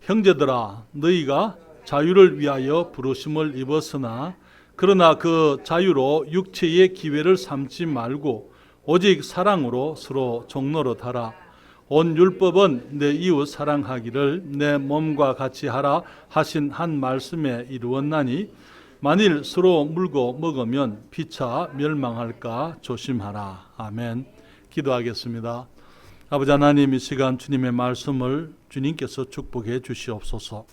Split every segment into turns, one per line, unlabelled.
형제들아 너희가 자유를 위하여 부르심을 입었으나 그러나 그 자유로 육체의 기회를 삼지 말고 오직 사랑으로 서로 종노릇하라. 온 율법은 내 이웃 사랑하기를 내 몸과 같이 하라 하신 한 말씀에 이루었나니 만일 서로 물고 먹으면 피차 멸망할까 조심하라. 아멘. 기도하겠습니다. 아버지 하나님, 이 시간 주님의 말씀을 주님께서 축복해 주시옵소서.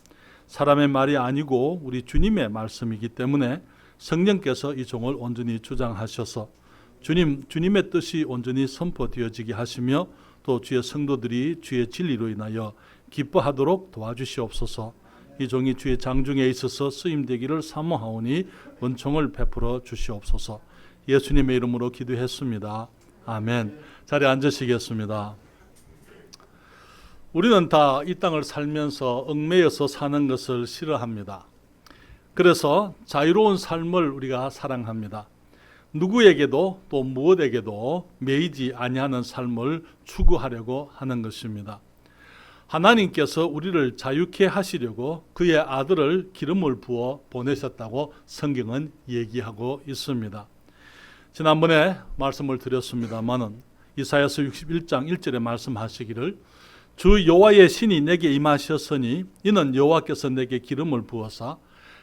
사람의 말이 아니고 우리 주님의 말씀이기 때문에 성령께서 이 종을 온전히 주장하셔서 주님의 뜻이 온전히 선포되어지게 하시며 또 주의 성도들이 주의 진리로 인하여 기뻐하도록 도와주시옵소서. 이 종이 주의 장중에 있어서 쓰임되기를 사모하오니 은총을 베풀어 주시옵소서. 예수님의 이름으로 기도했습니다. 아멘. 자리에 앉으시겠습니다. 우리는 다 이 땅을 살면서 얽매여서 사는 것을 싫어합니다. 그래서 자유로운 삶을 우리가 사랑합니다. 누구에게도 또 무엇에게도 매이지 아니하는 삶을 추구하려고 하는 것입니다. 하나님께서 우리를 자유케 하시려고 그의 아들을 기름을 부어 보내셨다고 성경은 얘기하고 있습니다. 지난번에 말씀을 드렸습니다마는 이사야서 61장 1절에 말씀하시기를 주 여호와의 신이 내게 임하셨으니 이는 여호와께서 내게 기름을 부어사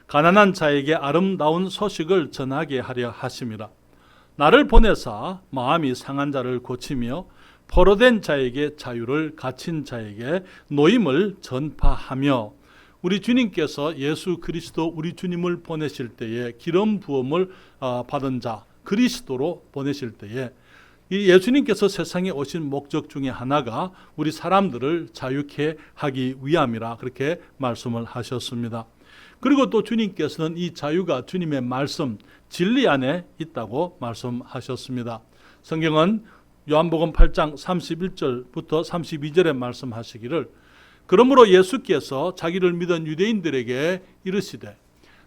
가난한 자에게 아름다운 소식을 전하게 하려 하심이라. 나를 보내사 마음이 상한 자를 고치며 포로된 자에게 자유를, 갇힌 자에게 노임을 전파하며. 우리 주님께서 예수 그리스도 우리 주님을 보내실 때에 기름 부음을 받은 자 그리스도로 보내실 때에 이 예수님께서 세상에 오신 목적 중에 하나가 우리 사람들을 자유케 하기 위함이라 그렇게 말씀을 하셨습니다. 그리고 또 주님께서는 이 자유가 주님의 말씀, 진리 안에 있다고 말씀하셨습니다. 성경은 요한복음 8장 31절부터 32절에 말씀하시기를 그러므로 예수께서 자기를 믿은 유대인들에게 이르시되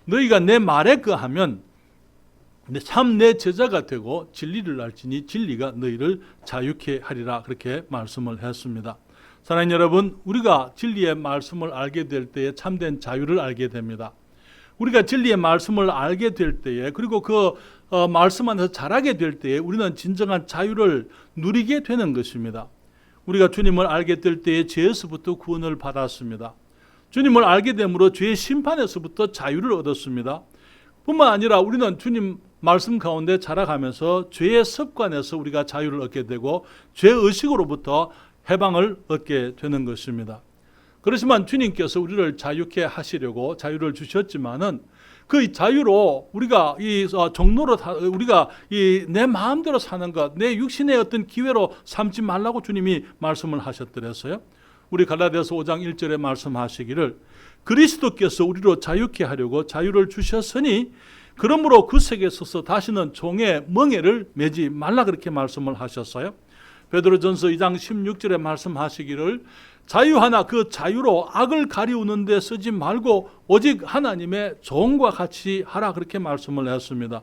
너희가 내 말에 거하면 참 내 제자가 되고 진리를 알지니 진리가 너희를 자유케 하리라 그렇게 말씀을 했습니다. 사랑하는 여러분, 우리가 진리의 말씀을 알게 될 때에 참된 자유를 알게 됩니다. 우리가 진리의 말씀을 알게 될 때에 그리고 그 말씀 안에서 자라게 될 때에 우리는 진정한 자유를 누리게 되는 것입니다. 우리가 주님을 알게 될 때에 죄에서부터 구원을 받았습니다. 주님을 알게 됨으로 죄의 심판에서부터 자유를 얻었습니다. 뿐만 아니라 우리는 주님 말씀 가운데 자라가면서 죄의 습관에서 우리가 자유를 얻게 되고 죄의식으로부터 해방을 얻게 되는 것입니다. 그렇지만 주님께서 우리를 자유케 하시려고 자유를 주셨지만은 그 자유로 우리가 이 종로로 우리가 이 내 마음대로 사는 것, 내 육신의 어떤 기회로 삼지 말라고 주님이 말씀을 하셨더랬어요. 우리 갈라디아서 5장 1절에 말씀하시기를 그리스도께서 우리로 자유케 하려고 자유를 주셨으니 그러므로 그 세계에 서서 다시는 종의 멍에를 매지 말라 그렇게 말씀을 하셨어요. 베드로전서 2장 16절에 말씀하시기를 자유하나 그 자유로 악을 가리우는 데 쓰지 말고 오직 하나님의 종과 같이 하라 그렇게 말씀을 했습니다.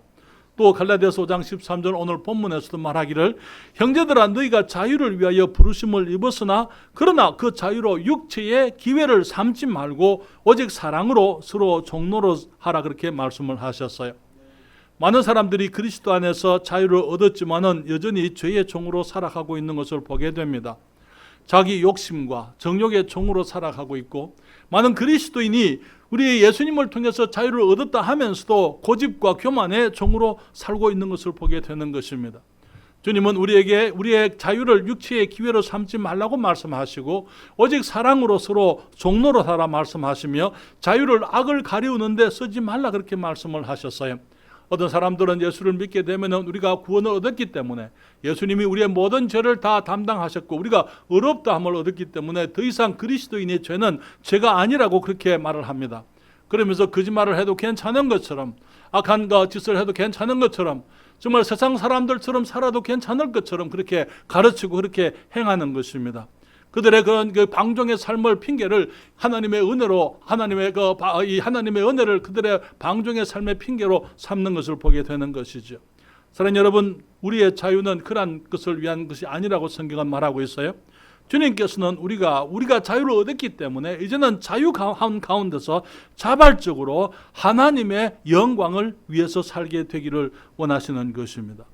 또 갈라디아서 5장 13절 오늘 본문에서도 말하기를 형제들아 너희가 자유를 위하여 부르심을 입었으나 그러나 그 자유로 육체의 기회를 삼지 말고 오직 사랑으로 서로 종노릇하라 그렇게 말씀을 하셨어요. 많은 사람들이 그리스도 안에서 자유를 얻었지만은 여전히 죄의 종으로 살아가고 있는 것을 보게 됩니다. 자기 욕심과 정욕의 종으로 살아가고 있고 많은 그리스도인이 우리 예수님을 통해서 자유를 얻었다 하면서도 고집과 교만의 종으로 살고 있는 것을 보게 되는 것입니다. 주님은 우리에게 우리의 자유를 육체의 기회로 삼지 말라고 말씀하시고 오직 사랑으로 서로 종노릇하라 말씀하시며 자유를 악을 가리우는 데 쓰지 말라 그렇게 말씀을 하셨어요. 어떤 사람들은 예수를 믿게 되면 우리가 구원을 얻었기 때문에 예수님이 우리의 모든 죄를 다 담당하셨고 우리가 의롭다함을 얻었기 때문에 더 이상 그리스도인의 죄는 죄가 아니라고 그렇게 말을 합니다. 그러면서 거짓말을 해도 괜찮은 것처럼 악한 짓을 해도 괜찮은 것처럼 정말 세상 사람들처럼 살아도 괜찮을 것처럼 그렇게 가르치고 그렇게 행하는 것입니다. 그들의 그런 방종의 삶을 핑계를 하나님의 은혜로 하나님의 은혜를 그들의 방종의 삶의 핑계로 삼는 것을 보게 되는 것이죠. 사랑하는 여러분, 우리의 자유는 그러한 것을 위한 것이 아니라고 성경은 말하고 있어요. 주님께서는 우리가 자유를 얻었기 때문에 이제는 자유 가운데서 자발적으로 하나님의 영광을 위해서 살게 되기를 원하시는 것입니다.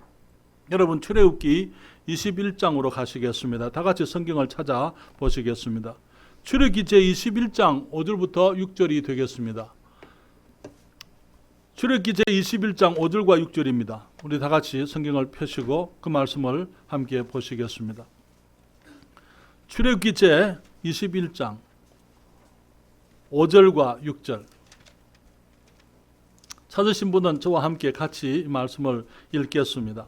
여러분, 출애굽기 21장으로 가시겠습니다. 다 같이 성경을 찾아보시겠습니다. 출애굽기 제21장 5절부터 6절이 되겠습니다. 출애굽기 제21장 5절과 6절입니다. 우리 다 같이 성경을 펴시고 그 말씀을 함께 보시겠습니다. 출애굽기 제21장 5절과 6절. 찾으신 분은 저와 함께 같이 이 말씀을 읽겠습니다.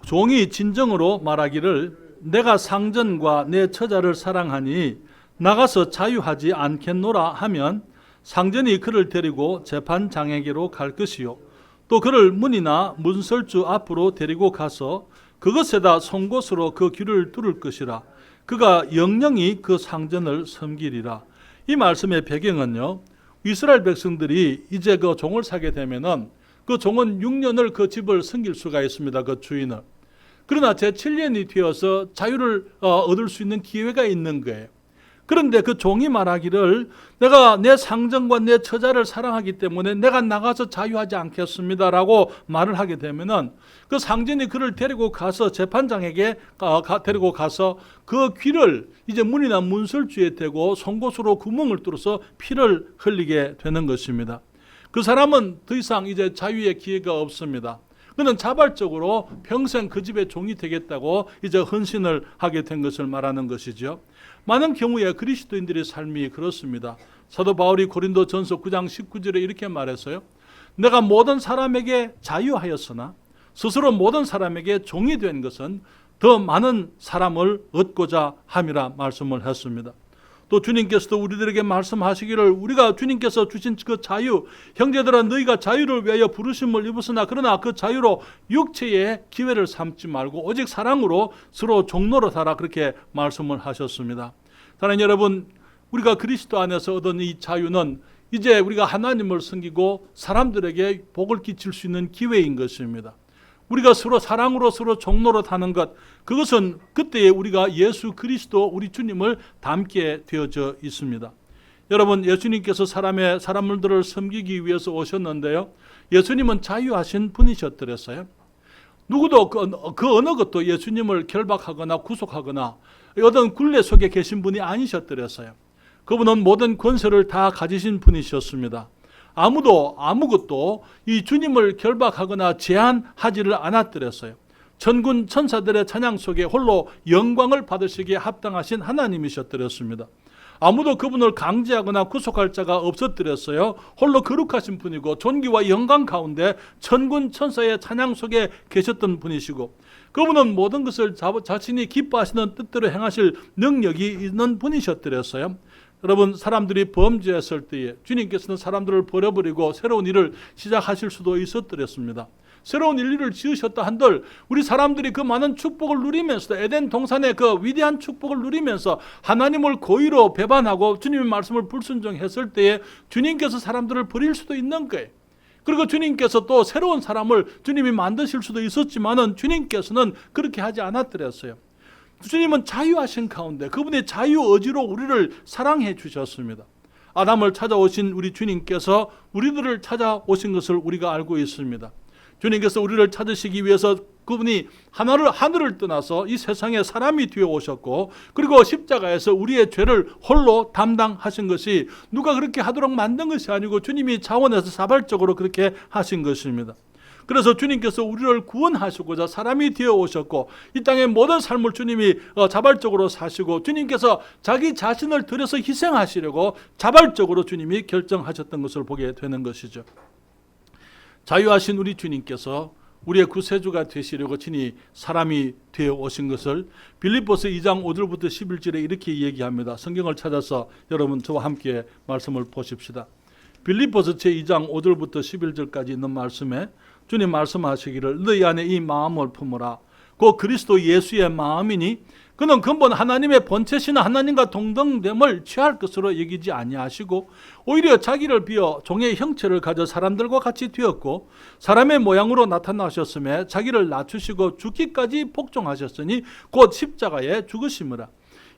종이 진정으로 말하기를 내가 상전과 내 처자를 사랑하니 나가서 자유하지 않겠노라 하면 상전이 그를 데리고 재판장에게로 갈 것이요 또 그를 문이나 문설주 앞으로 데리고 가서 그것에다 송곳으로 그 귀를 뚫을 것이라. 그가 영영이 그 상전을 섬기리라. 이 말씀의 배경은요, 이스라엘 백성들이 이제 그 종을 사게 되면은 그 종은 6년을 그 집을 섬길 수가 있습니다. 그 주인을. 그러나 제7년이 되어서 자유를 얻을 수 있는 기회가 있는 거예요. 그런데 그 종이 말하기를 내가 내 상전과 내 처자를 사랑하기 때문에 내가 나가서 자유하지 않겠습니다라고 말을 하게 되면은 그 상전이 그를 데리고 가서 재판장에게 데리고 가서 그 귀를 이제 문이나 문설주에 대고 송곳으로 구멍을 뚫어서 피를 흘리게 되는 것입니다. 그 사람은 더 이상 이제 자유의 기회가 없습니다. 그는 자발적으로 평생 그 집의 종이 되겠다고 이제 헌신을 하게 된 것을 말하는 것이죠. 많은 경우에 그리스도인들의 삶이 그렇습니다. 사도 바울이 고린도전서 9장 19절에 이렇게 말했어요. 내가 모든 사람에게 자유하였으나 스스로 모든 사람에게 종이 된 것은 더 많은 사람을 얻고자 함이라 말씀을 했습니다. 또 주님께서도 우리들에게 말씀하시기를 우리가 주님께서 주신 그 자유, 형제들아 너희가 자유를 위하여 부르심을 입었으나 그러나 그 자유로 육체의 기회를 삼지 말고 오직 사랑으로 서로 종노릇하라, 그렇게 말씀을 하셨습니다. 사랑하는 여러분, 우리가 그리스도 안에서 얻은 이 자유는 이제 우리가 하나님을 섬기고 사람들에게 복을 끼칠 수 있는 기회인 것입니다. 우리가 서로 사랑으로 서로 종노릇하는 것, 그것은 그때에 우리가 예수 그리스도 우리 주님을 닮게 되어져 있습니다. 여러분, 예수님께서 사람들을 섬기기 위해서 오셨는데요, 예수님은 자유하신 분이셨더랬어요. 누구도 그 어느 것도 예수님을 결박하거나 구속하거나 어떤 굴레 속에 계신 분이 아니셨더랬어요. 그분은 모든 권세를 다 가지신 분이셨습니다. 아무것도 이 주님을 결박하거나 제한하지를 않았더랬어요. 천군 천사들의 찬양 속에 홀로 영광을 받으시기에 합당하신 하나님이셨더랬습니다. 아무도 그분을 강제하거나 구속할 자가 없었더랬어요. 홀로 거룩하신 분이고 존귀와 영광 가운데 천군 천사의 찬양 속에 계셨던 분이시고 그분은 모든 것을 자신이 기뻐하시는 뜻대로 행하실 능력이 있는 분이셨더랬어요. 여러분, 사람들이 범죄했을 때에 주님께서는 사람들을 버려버리고 새로운 일을 시작하실 수도 있었더랬습니다. 새로운 인류를 지으셨다 한들 우리 사람들이 그 많은 축복을 누리면서 에덴 동산의 그 위대한 축복을 누리면서 하나님을 고의로 배반하고 주님의 말씀을 불순종했을 때에 주님께서 사람들을 버릴 수도 있는 거예요. 그리고 주님께서 또 새로운 사람을 주님이 만드실 수도 있었지만은 주님께서는 그렇게 하지 않았더랬어요. 주님은 자유하신 가운데 그분의 자유 의지로 우리를 사랑해 주셨습니다. 아담을 찾아오신 우리 주님께서 우리들을 찾아오신 것을 우리가 알고 있습니다. 주님께서 우리를 찾으시기 위해서 그분이 하늘을 떠나서 이 세상에 사람이 되어 오셨고 그리고 십자가에서 우리의 죄를 홀로 담당하신 것이 누가 그렇게 하도록 만든 것이 아니고 주님이 자원해서 자발적으로 그렇게 하신 것입니다. 그래서 주님께서 우리를 구원하시고자 사람이 되어 오셨고 이 땅의 모든 삶을 주님이 자발적으로 사시고 주님께서 자기 자신을 들여서 희생하시려고 자발적으로 주님이 결정하셨던 것을 보게 되는 것이죠. 자유하신 우리 주님께서 우리의 구세주가 되시려고 친히 사람이 되어 오신 것을 빌립보서 2장 5절부터 11절에 이렇게 얘기합니다. 성경을 찾아서 여러분 저와 함께 말씀을 보십시다. 빌립보서 제2장 5절부터 11절까지 있는 말씀에 주님 말씀하시기를 너희 안에 이 마음을 품으라. 곧 그리스도 예수의 마음이니 그는 근본 하나님의 본체시나 하나님과 동등됨을 취할 것으로 여기지 아니하시고 오히려 자기를 비어 종의 형체를 가져 사람들과 같이 되었고 사람의 모양으로 나타나셨음에 자기를 낮추시고 죽기까지 복종하셨으니 곧 십자가에 죽으심이라.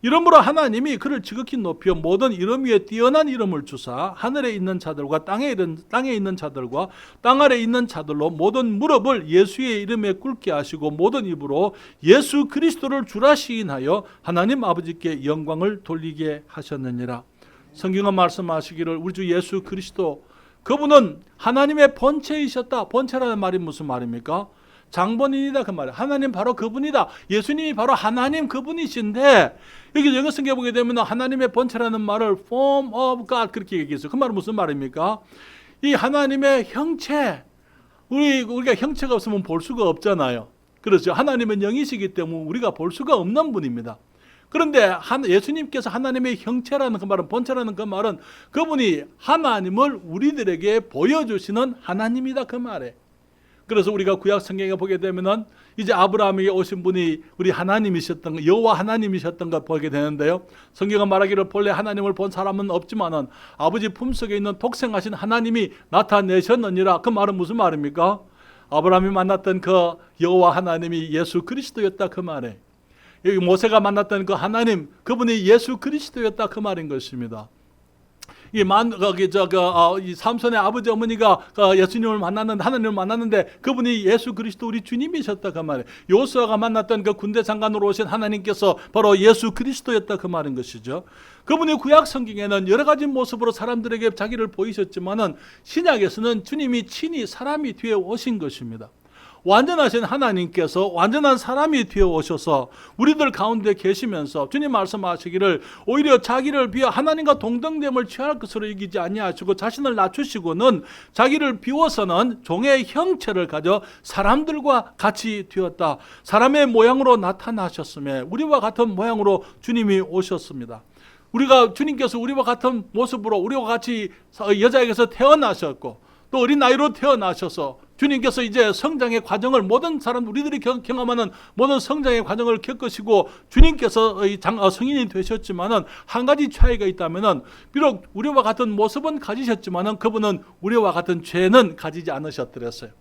이러므로 하나님이 그를 지극히 높여 모든 이름 위에 뛰어난 이름을 주사 하늘에 있는 자들과 땅에 있는 자들과 땅 아래 있는 자들로 모든 무릎을 예수의 이름에 꿇게 하시고 모든 입으로 예수 그리스도를 주라 시인하여 하나님 아버지께 영광을 돌리게 하셨느니라. 성경은 말씀하시기를 우리 주 예수 그리스도 그분은 하나님의 본체이셨다. 본체라는 말이 무슨 말입니까? 장본인이다 그 말이에요. 하나님 바로 그분이다. 예수님이 바로 하나님 그분이신데 여기 영어 성경에 보게 되면 하나님의 본체라는 말을 form of God 그렇게 얘기했어요. 그 말은 무슨 말입니까? 이 하나님의 형체, 우리가 형체가 없으면 볼 수가 없잖아요. 그렇죠. 하나님은 영이시기 때문에 우리가 볼 수가 없는 분입니다. 그런데 예수님께서 하나님의 형체라는 그 말은, 본체라는 그 말은 그분이 하나님을 우리들에게 보여주시는 하나님이다 그 말이에요. 그래서 우리가 구약 성경에 보게 되면은 이제 아브라함에게 오신 분이 우리 하나님이셨던 거, 여호와 하나님이셨던 걸 보게 되는데요. 성경은 말하기를 본래 하나님을 본 사람은 없지만은 아버지 품속에 있는 독생하신 하나님이 나타내셨느니라. 그 말은 무슨 말입니까? 아브라함이 만났던 그 여호와 하나님이 예수 그리스도였다 그 말이에요. 여기 모세가 만났던 그 하나님, 그분이 예수 그리스도였다 그 말인 것입니다. 이 삼손의 아버지 어머니가 예수님을 만났는데, 하나님을 만났는데 그분이 예수 그리스도 우리 주님이셨다 그 말이에요. 요수아가 만났던 그 군대 장관으로 오신 하나님께서 바로 예수 그리스도였다 그 말인 것이죠. 그분이 구약 성경에는 여러 가지 모습으로 사람들에게 자기를 보이셨지만은 신약에서는 주님이 친히 사람이 되어 오신 것입니다. 완전하신 하나님께서 완전한 사람이 되어 오셔서 우리들 가운데 계시면서 주님 말씀하시기를 오히려 자기를 비워 하나님과 동등됨을 취할 것으로 여기지 아니하시고 자신을 낮추시고는 자기를 비워서는 종의 형체를 가져 사람들과 같이 되었다. 사람의 모양으로 나타나셨음에 우리와 같은 모양으로 주님이 오셨습니다. 주님께서 우리와 같은 모습으로 우리와 같이 여자에게서 태어나셨고 또 어린 나이로 태어나셔서 주님께서 이제 성장의 과정을 모든 사람 우리들이 경험하는 모든 성장의 과정을 겪으시고 주님께서 성인이 되셨지만은 한 가지 차이가 있다면은 비록 우리와 같은 모습은 가지셨지만은 그분은 우리와 같은 죄는 가지지 않으셨더랬어요.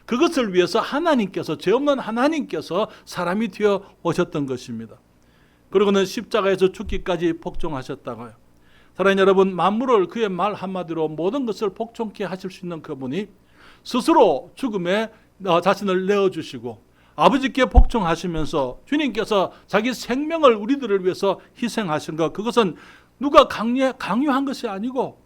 그것을 위해서 하나님께서 죄 없는 하나님께서 사람이 되어 오셨던 것입니다. 그리고는 십자가에서 죽기까지 복종하셨다고요. 사랑하는 여러분, 만물을 그의 말 한마디로 모든 것을 복종케 하실 수 있는 그분이 스스로 죽음에 자신을 내어주시고 아버지께 복종하시면서 주님께서 자기 생명을 우리들을 위해서 희생하신 것, 그것은 누가 강요한 것이 아니고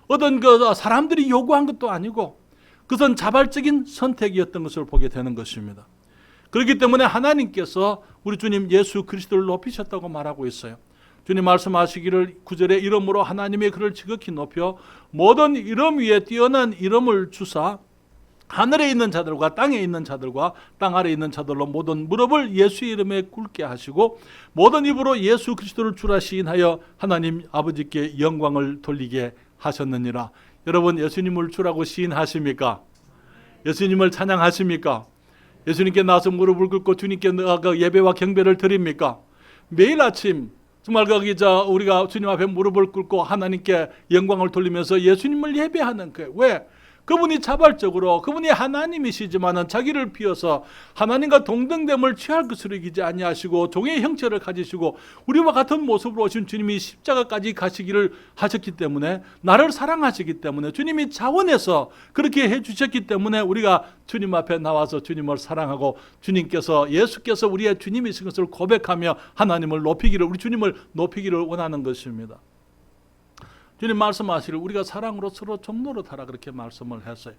어떤 사람들이 요구한 것도 아니고 그것은 자발적인 선택이었던 것을 보게 되는 것입니다. 그렇기 때문에 하나님께서 우리 주님 예수 그리스도를 높이셨다고 말하고 있어요. 주님 말씀하시기를 9절에 이름으로 하나님의 그를 지극히 높여 모든 이름 위에 뛰어난 이름을 주사 하늘에 있는 자들과 땅에 있는 자들과 땅 아래 있는 자들로 모든 무릎을 예수의 이름에 꿇게 하시고 모든 입으로 예수 그리스도를 주라 시인하여 하나님 아버지께 영광을 돌리게 하셨느니라. 여러분, 예수님을 주라고 시인하십니까? 예수님을 찬양하십니까? 예수님께 나와서 무릎을 꿇고 주님께 예배와 경배를 드립니까? 매일 아침 정말 우리가 주님 앞에 무릎을 꿇고 하나님께 영광을 돌리면서 예수님을 예배하는 거예요. 왜? 그분이 자발적으로 그분이 하나님이시지만은 자기를 비워서 하나님과 동등됨을 취할 것으로 여기지 아니하시고 종의 형체를 가지시고 우리와 같은 모습으로 오신 주님이 십자가까지 가시기를 하셨기 때문에 나를 사랑하시기 때문에 주님이 자원해서 그렇게 해주셨기 때문에 우리가 주님 앞에 나와서 주님을 사랑하고 예수께서 우리의 주님이신 것을 고백하며 하나님을 높이기를, 우리 주님을 높이기를 원하는 것입니다. 주님 말씀하시기를 우리가 사랑으로 서로 종노릇하라 그렇게 말씀을 했어요.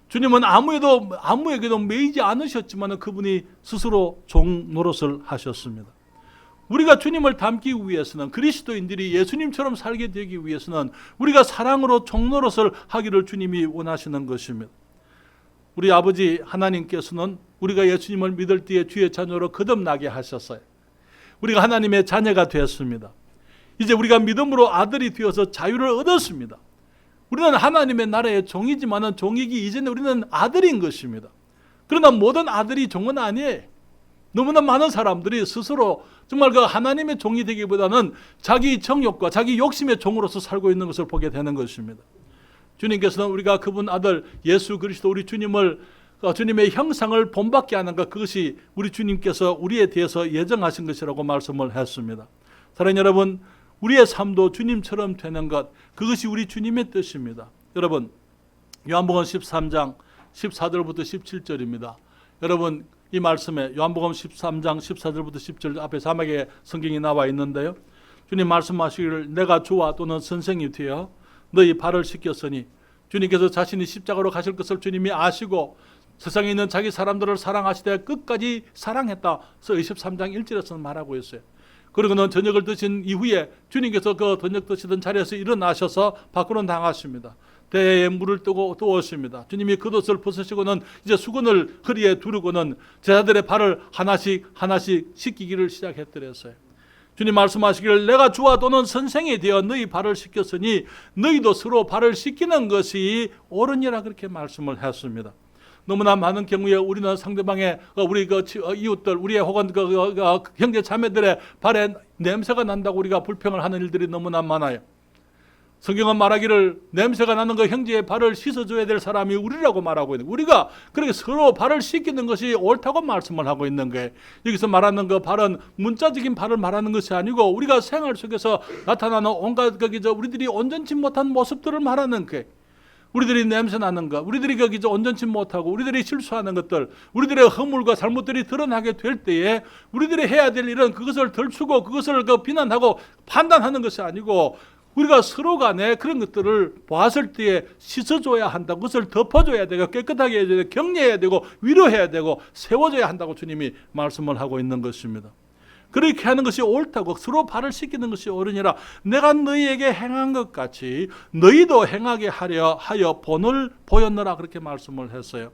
주님은 아무에게도 매이지 않으셨지만 그분이 스스로 종노릇을 하셨습니다. 우리가 주님을 닮기 위해서는, 그리스도인들이 예수님처럼 살게 되기 위해서는 우리가 사랑으로 종노릇을 하기를 주님이 원하시는 것입니다. 우리 아버지 하나님께서는 우리가 예수님을 믿을 때에 주의 자녀로 거듭나게 하셨어요. 우리가 하나님의 자녀가 되었습니다. 이제 우리가 믿음으로 아들이 되어서 자유를 얻었습니다. 우리는 하나님의 나라의 종이지만 종이기 이전에 우리는 아들인 것입니다. 그러나 모든 아들이 종은 아니에요. 너무나 많은 사람들이 스스로 정말 그 하나님의 종이 되기보다는 자기 정욕과 자기 욕심의 종으로서 살고 있는 것을 보게 되는 것입니다. 주님께서는 우리가 그분 아들 예수 그리스도 우리 주님의 형상을 본받게 하는 것, 그것이 우리 주님께서 우리에 대해서 예정하신 것이라고 말씀을 했습니다. 사랑하는 여러분, 우리의 삶도 주님처럼 되는 것, 그것이 우리 주님의 뜻입니다. 여러분, 요한복음 13장 14절부터 17절입니다. 여러분, 이 말씀에 요한복음 13장 14절부터 10절 앞에 자막에 성경이 나와 있는데요, 주님 말씀하시기를 내가 주와 또는 선생이 되어 너희 발을 씻겼으니, 주님께서 자신이 십자가로 가실 것을 주님이 아시고 세상에 있는 자기 사람들을 사랑하시되 끝까지 사랑했다. 그래서 23장 1절에서 말하고 있어요. 그러고는 저녁을 드신 이후에 주님께서 그 저녁 드시던 자리에서 일어나셔서 밖으로 나가십니다. 대에 물을 떠오십니다. 주님이 겉옷을 벗으시고는 이제 수건을 허리에 두르고는 제자들의 발을 하나씩 씻기기를 시작했더랬어요. 주님 말씀하시기를 내가 주와 또는 선생이 되어 너희 발을 씻겼으니 너희도 서로 발을 씻기는 것이 옳으니라, 그렇게 말씀을 했습니다. 너무나 많은 경우에 우리는 상대방의 우리 이웃들, 우리의 혹은 형제 자매들의 발에 냄새가 난다고 우리가 불평을 하는 일들이 너무나 많아요. 성경은 말하기를 냄새가 나는 그 형제의 발을 씻어줘야 될 사람이 우리라고 말하고 있는 거예요. 우리가 그렇게 서로 발을 씻기는 것이 옳다고 말씀을 하고 있는 거예요. 여기서 말하는 그 발은 문자적인 발을 말하는 것이 아니고 우리가 생활 속에서 나타나는 온갖 우리들이 온전치 못한 모습들을 말하는 거예요. 우리들이 냄새 나는 것, 우리들이 온전치 못하고 우리들이 실수하는 것들, 우리들의 허물과 잘못들이 드러나게 될 때에 우리들이 해야 될 일은 그것을 덜추고 그것을 비난하고 판단하는 것이 아니고 우리가 서로 간에 그런 것들을 보았을 때에 씻어줘야 한다. 그것을 덮어줘야 되고 깨끗하게 해야 되고 격려해야 되고 위로해야 되고 세워줘야 한다고 주님이 말씀을 하고 있는 것입니다. 그렇게 하는 것이 옳다고, 서로 발을 씻기는 것이 옳으니라. 내가 너희에게 행한 것 같이 너희도 행하게 하여 본을 보였느라, 그렇게 말씀을 했어요.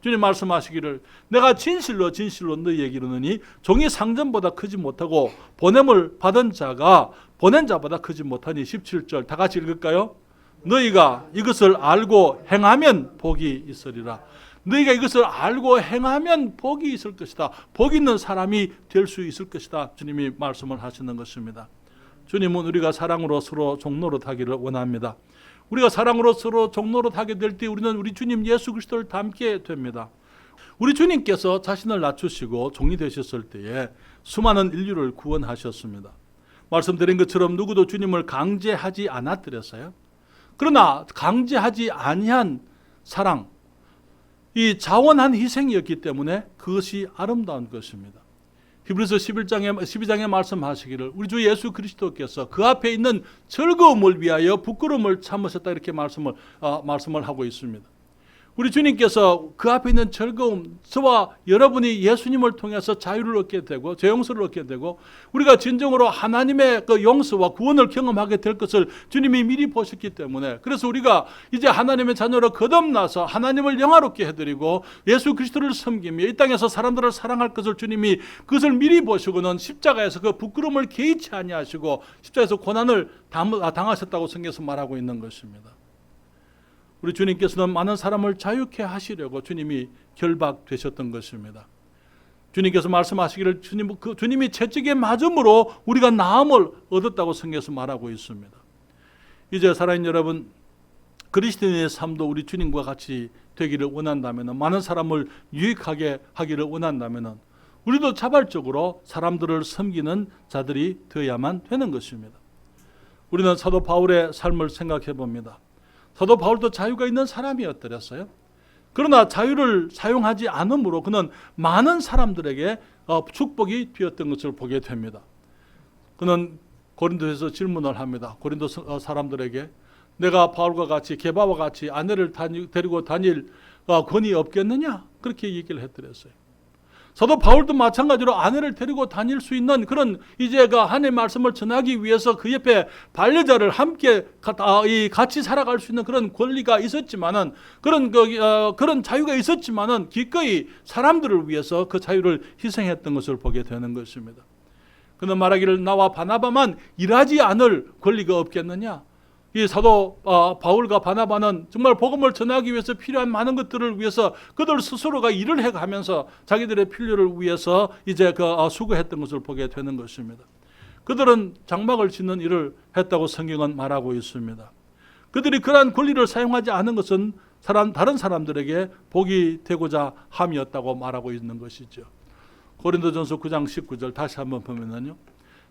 주님 말씀하시기를 내가 진실로 너희에게 이르노니 종이 상전보다 크지 못하고 보냄을 받은 자가 보낸 자보다 크지 못하니. 17절 다 같이 읽을까요? 너희가 이것을 알고 행하면 복이 있으리라. 너희가 이것을 알고 행하면 복이 있을 것이다. 복 있는 사람이 될 수 있을 것이다. 주님이 말씀을 하시는 것입니다. 주님은 우리가 사랑으로 서로 종노릇하기를 원합니다. 우리가 사랑으로 서로 종노릇하게 될 때 우리는 우리 주님 예수 그리스도를 닮게 됩니다. 우리 주님께서 자신을 낮추시고 종이 되셨을 때에 수많은 인류를 구원하셨습니다. 말씀드린 것처럼 누구도 주님을 강제하지 않았더랬어요. 그러나 강제하지 아니한 사랑, 이 자원한 희생이었기 때문에 그것이 아름다운 것입니다. 히브리서 12장에 말씀하시기를 우리 주 예수 그리스도께서 그 앞에 있는 즐거움을 위하여 부끄러움을 참으셨다, 이렇게 말씀을 하고 있습니다. 우리 주님께서 그 앞에 있는 즐거움, 저와 여러분이 예수님을 통해서 자유를 얻게 되고 죄 용서를 얻게 되고 우리가 진정으로 하나님의 그 용서와 구원을 경험하게 될 것을 주님이 미리 보셨기 때문에, 그래서 우리가 이제 하나님의 자녀로 거듭나서 하나님을 영화롭게 해드리고 예수 그리스도를 섬기며 이 땅에서 사람들을 사랑할 것을 주님이 그것을 미리 보시고는 십자가에서 그 부끄러움을 개의치 아니하시고 십자가에서 고난을 당하셨다고 성경에서 말하고 있는 것입니다. 우리 주님께서는 많은 사람을 자유케 하시려고 주님이 결박되셨던 것입니다. 주님께서 말씀하시기를 주님이 채찍에 맞음으로 우리가 나음을 얻었다고 성경에서 말하고 있습니다. 이제 살아있는 여러분, 그리스도인의 삶도 우리 주님과 같이 되기를 원한다면, 많은 사람을 유익하게 하기를 원한다면 우리도 자발적으로 사람들을 섬기는 자들이 되어야만 되는 것입니다. 우리는 사도 바울의 삶을 생각해 봅니다. 사도 바울도 자유가 있는 사람이었더랬어요. 그러나 자유를 사용하지 않으므로 그는 많은 사람들에게 축복이 되었던 것을 보게 됩니다. 그는 고린도에서 질문을 합니다. 고린도 사람들에게 내가 바울과 같이 게바와 같이 아내를 데리고 다닐 권위 없겠느냐? 그렇게 얘기를 했더랬어요. 사도 바울도 마찬가지로 아내를 데리고 다닐 수 있는 그런 이제 그 하나님의 말씀을 전하기 위해서 그 옆에 반려자를 함께 같이 살아갈 수 있는 그런 권리가 있었지만은 그런 자유가 있었지만은 기꺼이 사람들을 위해서 그 자유를 희생했던 것을 보게 되는 것입니다. 그는 말하기를 나와 바나바만 일하지 않을 권리가 없겠느냐? 이 사도 바울과 바나바는 정말 복음을 전하기 위해서 필요한 많은 것들을 위해서 그들 스스로가 일을 해가면서 자기들의 필요를 위해서 이제 수고했던 것을 보게 되는 것입니다. 그들은 장막을 짓는 일을 했다고 성경은 말하고 있습니다. 그들이 그러한 권리를 사용하지 않은 것은 다른 사람들에게 복이 되고자 함이었다고 말하고 있는 것이죠. 고린도전서 9장 19절 다시 한번 보면은요,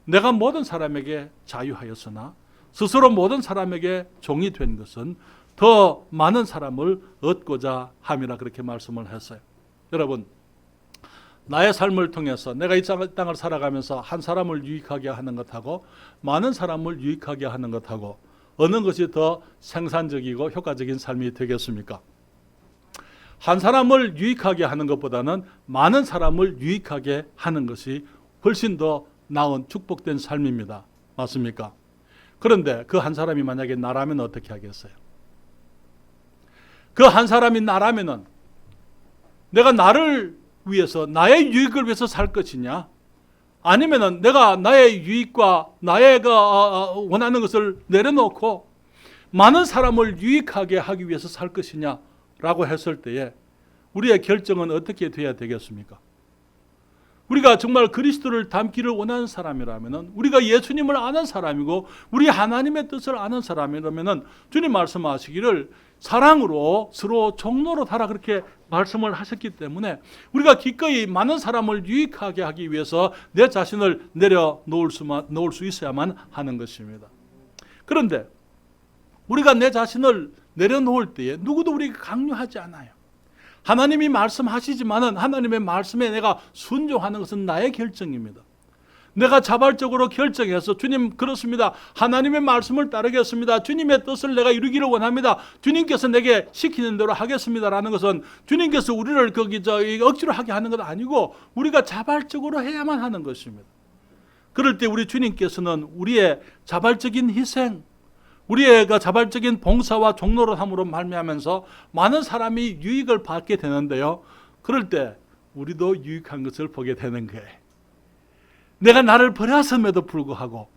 내가 모든 사람에게 자유하였으나 스스로 모든 사람에게 종이 된 것은 더 많은 사람을 얻고자 함이라 그렇게 말씀을 했어요. 여러분, 나의 삶을 통해서 내가 이 땅을 살아가면서 한 사람을 유익하게 하는 것하고 많은 사람을 유익하게 하는 것하고 어느 것이 더 생산적이고 효과적인 삶이 되겠습니까? 한 사람을 유익하게 하는 것보다는 많은 사람을 유익하게 하는 것이 훨씬 더 나은 축복된 삶입니다. 맞습니까? 그런데 그 한 사람이 만약에 나라면 어떻게 하겠어요? 그 한 사람이 나라면은 내가 나를 위해서, 나의 유익을 위해서 살 것이냐, 아니면은 내가 나의 유익과 나의 원하는 것을 내려놓고 많은 사람을 유익하게 하기 위해서 살 것이냐라고 했을 때에 우리의 결정은 어떻게 돼야 되겠습니까? 우리가 정말 그리스도를 닮기를 원하는 사람이라면은, 우리가 예수님을 아는 사람이고 우리 하나님의 뜻을 아는 사람이라면은 주님 말씀하시기를 사랑으로 서로 종로로 하라 그렇게 말씀을 하셨기 때문에 우리가 기꺼이 많은 사람을 유익하게 하기 위해서 내 자신을 내려놓을 수 있어야만 하는 것입니다. 그런데 우리가 내 자신을 내려놓을 때에 누구도 우리에게 강요하지 않아요. 하나님이 말씀하시지만은 하나님의 말씀에 내가 순종하는 것은 나의 결정입니다. 내가 자발적으로 결정해서 주님 그렇습니다, 하나님의 말씀을 따르겠습니다, 주님의 뜻을 내가 이루기를 원합니다, 주님께서 내게 시키는 대로 하겠습니다라는 것은 주님께서 우리를 억지로 하게 하는 것 아니고 우리가 자발적으로 해야만 하는 것입니다. 그럴 때 우리 주님께서는 우리의 자발적인 희생, 우리의 자발적인 봉사와 종로로함으로 말미암아서 많은 사람이 유익을 받게 되는데요, 그럴 때 우리도 유익한 것을 보게 되는 거예요. 내가 나를 버렸음에도 불구하고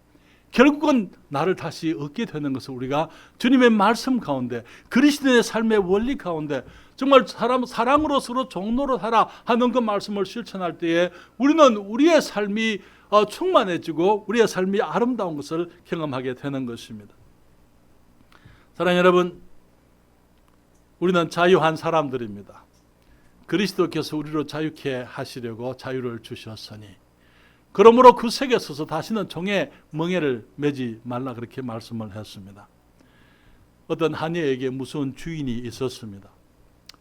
결국은 나를 다시 얻게 되는 것을 우리가 주님의 말씀 가운데, 그리스도의 삶의 원리 가운데 정말 사랑으로 서로 종로로 하라 하는 그 말씀을 실천할 때에 우리는 우리의 삶이 충만해지고 우리의 삶이 아름다운 것을 경험하게 되는 것입니다. 사랑하는 여러분, 우리는 자유한 사람들입니다. 그리스도께서 우리로 자유케 하시려고 자유를 주셨으니 그러므로 그 색에 서서 다시는 종의 멍에를 매지 말라 그렇게 말씀을 했습니다. 어떤 하녀에게 무서운 주인이 있었습니다.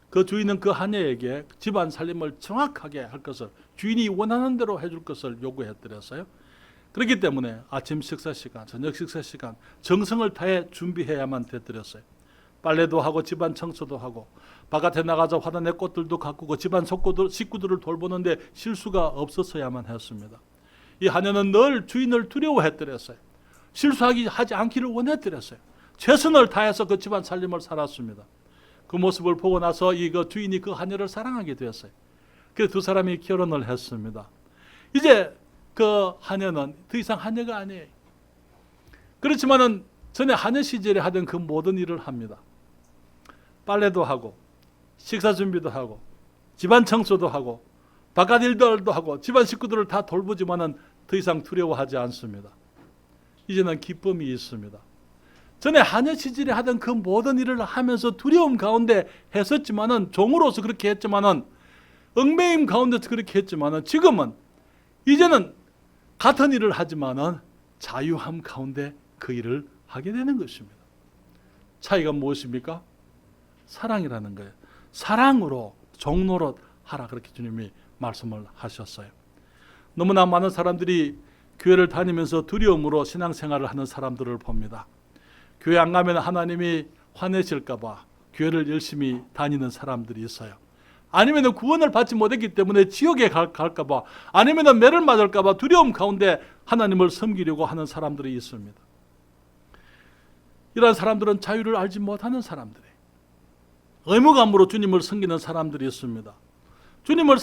그 주인은 그 하녀에게 집안 살림을 정확하게 할 것을, 주인이 원하는 대로 해줄 것을 요구했더랬어요. 그렇기 때문에 아침 식사 시간, 저녁 식사 시간 정성을 다해 준비해야만 됐더랬어요. 빨래도 하고 집안 청소도 하고 바깥에 나가서 화단에 꽃들도 가꾸고 집안 식구들을 돌보는데 실수가 없었어야만 했습니다. 이 하녀는 늘 주인을 두려워했더랬어요. 하지 않기를 원했더랬어요. 최선을 다해서 그 집안 살림을 살았습니다. 그 모습을 보고 나서 주인이 그 하녀를 사랑하게 되었어요. 그래서 두 사람이 결혼을 했습니다. 이제 그 하녀는 더 이상 하녀가 아니에요. 그렇지만은 전에 하녀 시절에 하던 그 모든 일을 합니다. 빨래도 하고 식사 준비도 하고 집안 청소도 하고 바깥 일들도 하고 집안 식구들을 다 돌보지만은 더 이상 두려워하지 않습니다. 이제는 기쁨이 있습니다. 전에 하녀 시절에 하던 그 모든 일을 하면서 두려움 가운데 했었지만은, 종으로서 그렇게 했지만은, 얽매임 가운데서 그렇게 했지만은, 지금은 이제는 같은 일을 하지만은 자유함 가운데 그 일을 하게 되는 것입니다. 차이가 무엇입니까? 사랑이라는 거예요. 사랑으로 종로로 하라 그렇게 주님이 말씀을 하셨어요. 너무나 많은 사람들이 교회를 다니면서 두려움으로 신앙생활을 하는 사람들을 봅니다. 교회 안 가면 하나님이 화내실까 봐 교회를 열심히 다니는 사람들이 있어요. 아니면 구원을 받지 못했기 때문에 지옥에 갈까 봐, 아니면 매를 맞을까 봐 두려움 가운데 하나님을 섬기려고 하는 사람들이 있습니다. 이러한 사람들은 자유를 알지 못하는 사람들이에요. 의무감으로 주님을 섬기는 사람들이 있습니다. 주님을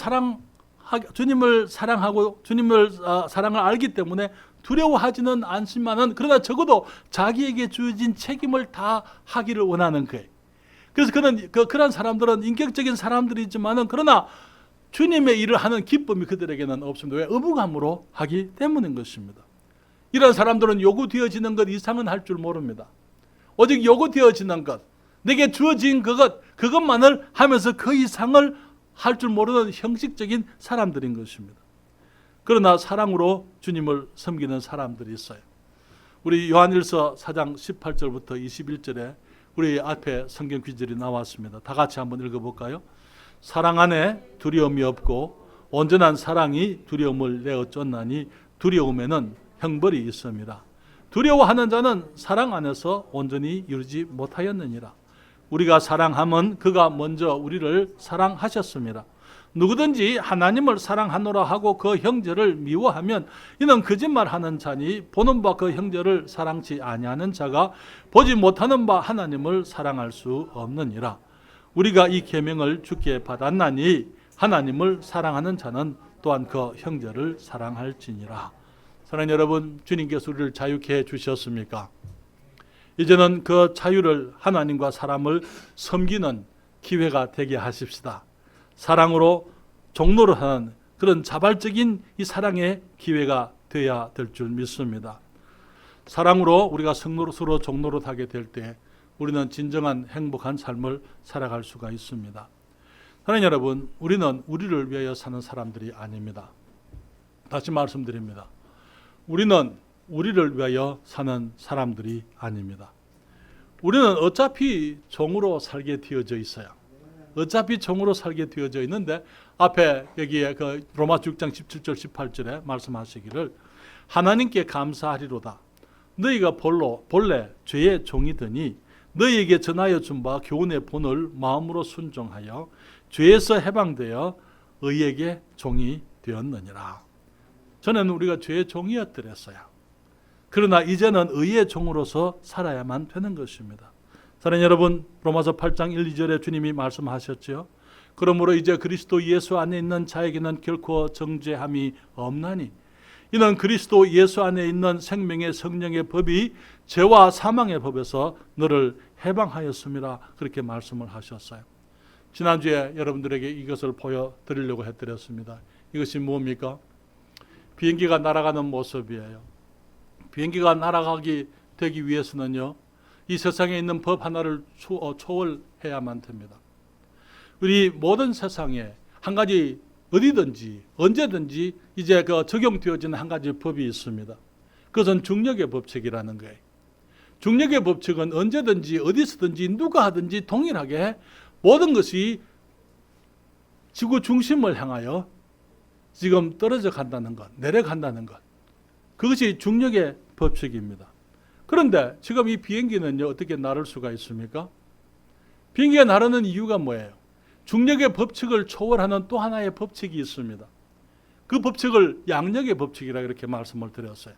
사랑하고 주님을 사랑을 알기 때문에 두려워하지는 않지만은 그러나 적어도 자기에게 주어진 책임을 다 하기를 원하는 거예요. 그래서 그런 사람들은 인격적인 사람들이지만은 그러나 주님의 일을 하는 기쁨이 그들에게는 없습니다. 왜? 의무감으로 하기 때문인 것입니다. 이런 사람들은 요구되어지는 것 이상은 할 줄 모릅니다. 오직 요구되어지는 것, 내게 주어진 그것만을 하면서 그 이상을 할 줄 모르는 형식적인 사람들인 것입니다. 그러나 사랑으로 주님을 섬기는 사람들이 있어요. 우리 요한일서 4장 18절부터 21절에 우리 앞에 성경 구절이 나왔습니다. 다 같이 한번 읽어볼까요? 사랑 안에 두려움이 없고 온전한 사랑이 두려움을 내어 쫓나니 두려움에는 형벌이 있습니다. 두려워하는 자는 사랑 안에서 온전히 이루지 못하였느니라. 우리가 사랑함은 그가 먼저 우리를 사랑하셨습니다. 누구든지 하나님을 사랑하노라 하고 그 형제를 미워하면 이는 거짓말하는 자니 보는 바 그 형제를 사랑치 아니하는 자가 보지 못하는 바 하나님을 사랑할 수 없느니라. 우리가 이 계명을 주께 받았나니 하나님을 사랑하는 자는 또한 그 형제를 사랑할지니라. 사랑하는 여러분, 주님께서 우리를 자유케 해 주셨습니까? 이제는 그 자유를 하나님과 사람을 섬기는 기회가 되게 하십시다. 사랑으로 종로를 하는 그런 자발적인 이 사랑의 기회가 되어야 될 줄 믿습니다. 사랑으로 우리가 서로 종로를 하게 될 때 우리는 진정한 행복한 삶을 살아갈 수가 있습니다. 사랑하는 여러분, 우리는 우리를 위하여 사는 사람들이 아닙니다. 다시 말씀드립니다. 우리는 우리를 위하여 사는 사람들이 아닙니다. 우리는 어차피 종으로 살게 되어져 있어요. 어차피 종으로 살게 되어져 있는데 앞에 여기에 그 로마 6장 17절 18절에 말씀하시기를 하나님께 감사하리로다. 너희가 본래 죄의 종이더니 너희에게 전하여 준 바 교훈의 본을 마음으로 순종하여 죄에서 해방되어 의에게 종이 되었느니라. 전에는 우리가 죄의 종이었더랬어요. 그러나 이제는 의의 종으로서 살아야만 되는 것입니다. 사랑하는 여러분, 로마서 8장 1, 2절에 주님이 말씀하셨죠. 그러므로 이제 그리스도 예수 안에 있는 자에게는 결코 정죄함이 없나니 이는 그리스도 예수 안에 있는 생명의 성령의 법이 죄와 사망의 법에서 너를 해방하였습니다. 그렇게 말씀을 하셨어요. 지난주에 여러분들에게 이것을 보여드리려고 해드렸습니다. 이것이 뭡니까? 비행기가 날아가는 모습이에요. 비행기가 날아가기 되기 위해서는요, 이 세상에 있는 법 하나를 초월해야만 됩니다. 우리 모든 세상에 한 가지 어디든지 언제든지 이제 적용되어지는 한 가지 법이 있습니다. 그것은 중력의 법칙이라는 거예요. 중력의 법칙은 언제든지 어디서든지 누가 하든지 동일하게 모든 것이 지구 중심을 향하여 지금 떨어져 간다는 것, 내려간다는 것. 그것이 중력의 법칙입니다. 그런데 지금 이 비행기는요, 어떻게 나를 수가 있습니까? 비행기가 나르는 이유가 뭐예요? 중력의 법칙을 초월하는 또 하나의 법칙이 있습니다. 그 법칙을 양력의 법칙이라고 이렇게 말씀을 드렸어요.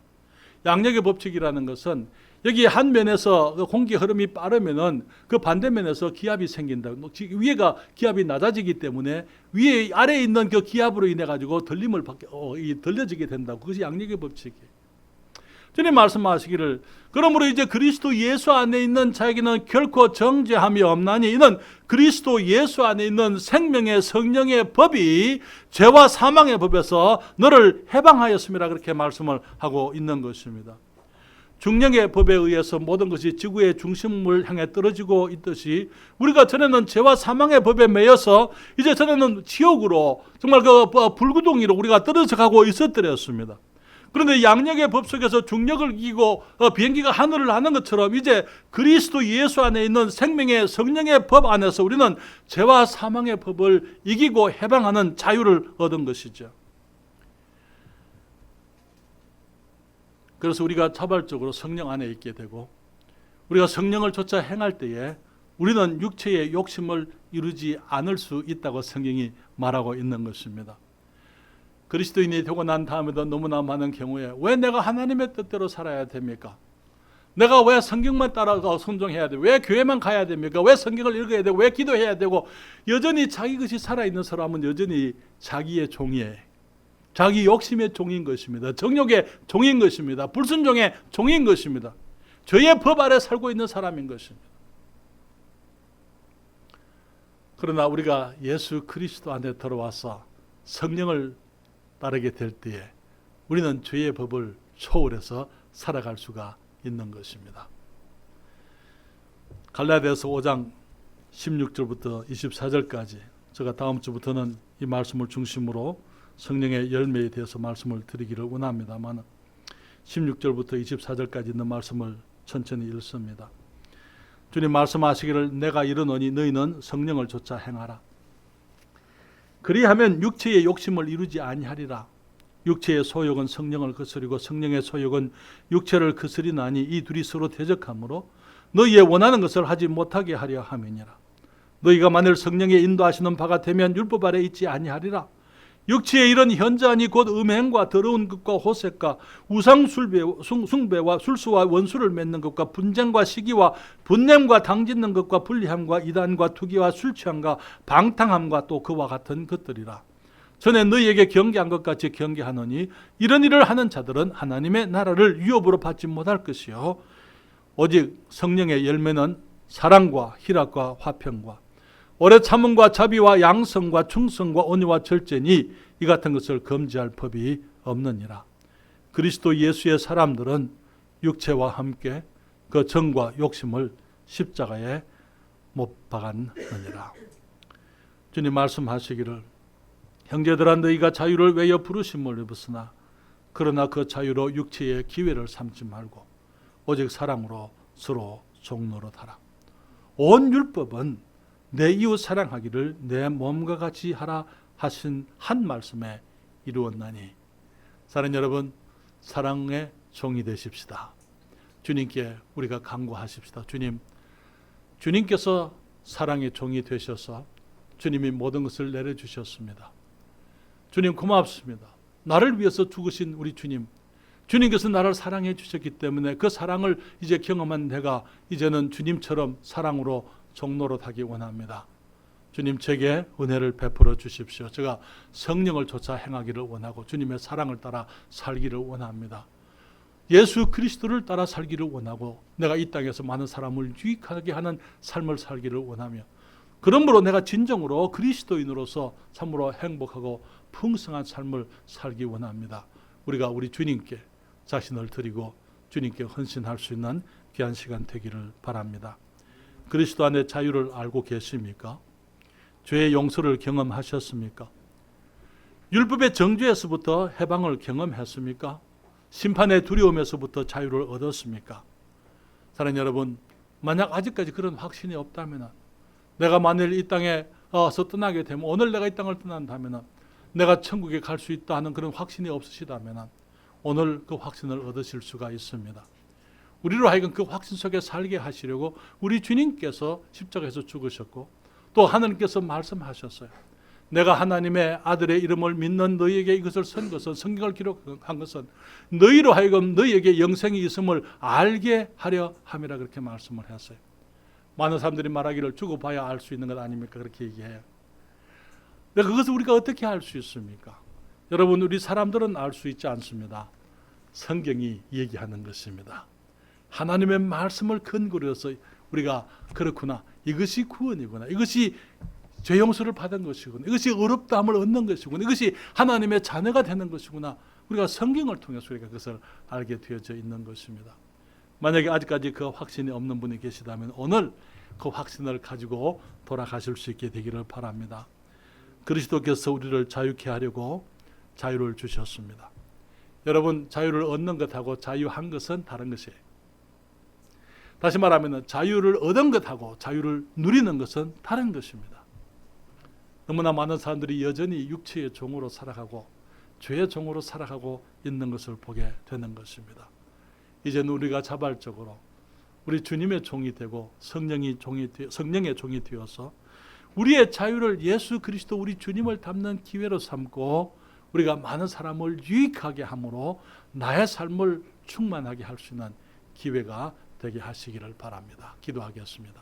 양력의 법칙이라는 것은 여기 한 면에서 공기 흐름이 빠르면은 그 반대면에서 기압이 생긴다. 위에가 기압이 낮아지기 때문에 위에 아래에 있는 그 기압으로 인해 가지고 들려지게 된다고. 그것이 양력의 법칙이에요. 주님 말씀하시기를 그러므로 이제 그리스도 예수 안에 있는 자에게는 결코 정죄함이 없나니 이는 그리스도 예수 안에 있는 생명의 성령의 법이 죄와 사망의 법에서 너를 해방하였습니다. 그렇게 말씀을 하고 있는 것입니다. 중력의 법에 의해서 모든 것이 지구의 중심을 향해 떨어지고 있듯이 우리가 전에는 죄와 사망의 법에 매여서 이제 전에는 지옥으로 정말 그 불구덩이로 우리가 떨어져 가고 있었더랬습니다. 그런데 양력의 법 속에서 중력을 이기고 비행기가 하늘을 나는 것처럼 이제 그리스도 예수 안에 있는 생명의 성령의 법 안에서 우리는 죄와 사망의 법을 이기고 해방하는 자유를 얻은 것이죠. 그래서 우리가 자발적으로 성령 안에 있게 되고 우리가 성령을 쫓아 행할 때에 우리는 육체의 욕심을 이루지 않을 수 있다고 성경이 말하고 있는 것입니다. 그리스도인이 되고 난 다음에도 너무나 많은 경우에 왜 내가 하나님의 뜻대로 살아야 됩니까? 내가 왜 성경만 따라서 순종해야 돼? 왜 교회만 가야 됩니까? 왜 성경을 읽어야 되고 왜 기도해야 되고 여전히 자기 것이 살아있는 사람은 여전히 자기의 종이에요. 자기 욕심의 종인 것입니다. 정욕의 종인 것입니다. 불순종의 종인 것입니다. 죄의 법 아래 살고 있는 사람인 것입니다. 그러나 우리가 예수 그리스도 안에 들어와서 성령을 따르게 될 때에 우리는 죄의 법을 초월해서 살아갈 수가 있는 것입니다. 갈라디아서 5장 16절부터 24절까지 제가 다음 주부터는 이 말씀을 중심으로 성령의 열매에 대해서 말씀을 드리기를 원합니다만 16절부터 24절까지 있는 말씀을 천천히 읽습니다. 주님 말씀하시기를 내가 이르노니 너희는 성령을 좇아 행하라. 그리하면 육체의 욕심을 이루지 아니하리라. 육체의 소욕은 성령을 거스리고 성령의 소욕은 육체를 거스리나니 이 둘이 서로 대적하므로 너희의 원하는 것을 하지 못하게 하려 함이니라. 너희가 만일 성령의 인도하시는 바가 되면 율법 아래 있지 아니하리라. 육체의 일은 현저하니 곧 음행과 더러운 것과 호색과 우상 숭배와 술수와 원수를 맺는 것과 분쟁과 시기와 분냄과 당짓는 것과 불리함과 이단과 투기와 술취함과 방탕함과 또 그와 같은 것들이라. 전에 너희에게 경계한 것 같이 경계하노니 이런 일을 하는 자들은 하나님의 나라를 위협으로 받지 못할 것이요 오직 성령의 열매는 사랑과 희락과 화평과 오래 참음과 자비와 양성과 충성과 온유와 절제니 이 같은 것을 금지할 법이 없느니라. 그리스도 예수의 사람들은 육체와 함께 그 정과 욕심을 십자가에 못 박았느니라. 주님 말씀하시기를 형제들아 너희가 자유를 외여 부르심을 입었으나 그러나 그 자유로 육체의 기회를 삼지 말고 오직 사랑으로 서로 종노릇하라. 온 율법은 내 이웃 사랑하기를 내 몸과 같이 하라 하신 한 말씀에 이루었나니. 사랑하는 여러분, 사랑의 종이 되십시다. 주님께 우리가 간구하십시다. 주님께서 사랑의 종이 되셔서 주님이 모든 것을 내려주셨습니다. 주님 고맙습니다. 나를 위해서 죽으신 우리 주님께서 나를 사랑해 주셨기 때문에 그 사랑을 이제 경험한 내가 이제는 주님처럼 사랑으로 종노릇하기 원합니다. 주님 제게 은혜를 베풀어 주십시오. 제가 성령을 좇아 행하기를 원하고 주님의 사랑을 따라 살기를 원합니다. 예수 그리스도를 따라 살기를 원하고 내가 이 땅에서 많은 사람을 유익하게 하는 삶을 살기를 원하며 그러므로 내가 진정으로 그리스도인으로서 참으로 행복하고 풍성한 삶을 살기 원합니다. 우리가 우리 주님께 자신을 드리고 주님께 헌신할 수 있는 귀한 시간 되기를 바랍니다. 그리스도 안에 자유를 알고 계십니까? 죄의 용서를 경험하셨습니까? 율법의 정죄에서부터 해방을 경험했습니까? 심판의 두려움에서부터 자유를 얻었습니까? 사랑하는 여러분, 만약 아직까지 그런 확신이 없다면 내가 만일 이 땅에서 떠나게 되면 오늘 내가 이 땅을 떠난다면 내가 천국에 갈 수 있다 하는 그런 확신이 없으시다면 오늘 그 확신을 얻으실 수가 있습니다. 우리로 하여금 그 확신 속에 살게 하시려고 우리 주님께서 십자가에서 죽으셨고 또 하나님께서 말씀하셨어요. 내가 하나님의 아들의 이름을 믿는 너희에게 이것을 쓴 것은 성경을 기록한 것은 너희로 하여금 너희에게 영생이 있음을 알게 하려 함이라 그렇게 말씀을 했어요. 많은 사람들이 말하기를 죽어봐야 알 수 있는 것 아닙니까? 그렇게 얘기해요. 근데 그것을 우리가 어떻게 알 수 있습니까? 여러분 우리 사람들은 알 수 있지 않습니다. 성경이 얘기하는 것입니다. 하나님의 말씀을 근거로 해서 우리가 그렇구나. 이것이 구원이구나. 이것이 죄 용서를 받은 것이구나. 이것이 의롭다함을 얻는 것이구나. 이것이 하나님의 자녀가 되는 것이구나. 우리가 성경을 통해서 우리가 그것을 알게 되어져 있는 것입니다. 만약에 아직까지 그 확신이 없는 분이 계시다면 오늘 그 확신을 가지고 돌아가실 수 있게 되기를 바랍니다. 그리스도께서 우리를 자유케 하려고 자유를 주셨습니다. 여러분 자유를 얻는 것하고 자유한 것은 다른 것이에요. 다시 말하면 자유를 얻은 것하고 자유를 누리는 것은 다른 것입니다. 너무나 많은 사람들이 여전히 육체의 종으로 살아가고 죄의 종으로 살아가고 있는 것을 보게 되는 것입니다. 이제는 우리가 자발적으로 우리 주님의 종이 되고 성령의 종이 되어서 우리의 자유를 예수 그리스도 우리 주님을 닮는 기회로 삼고 우리가 많은 사람을 유익하게 함으로 나의 삶을 충만하게 할 수 있는 기회가 되게 하시기를 바랍니다. 기도하겠습니다.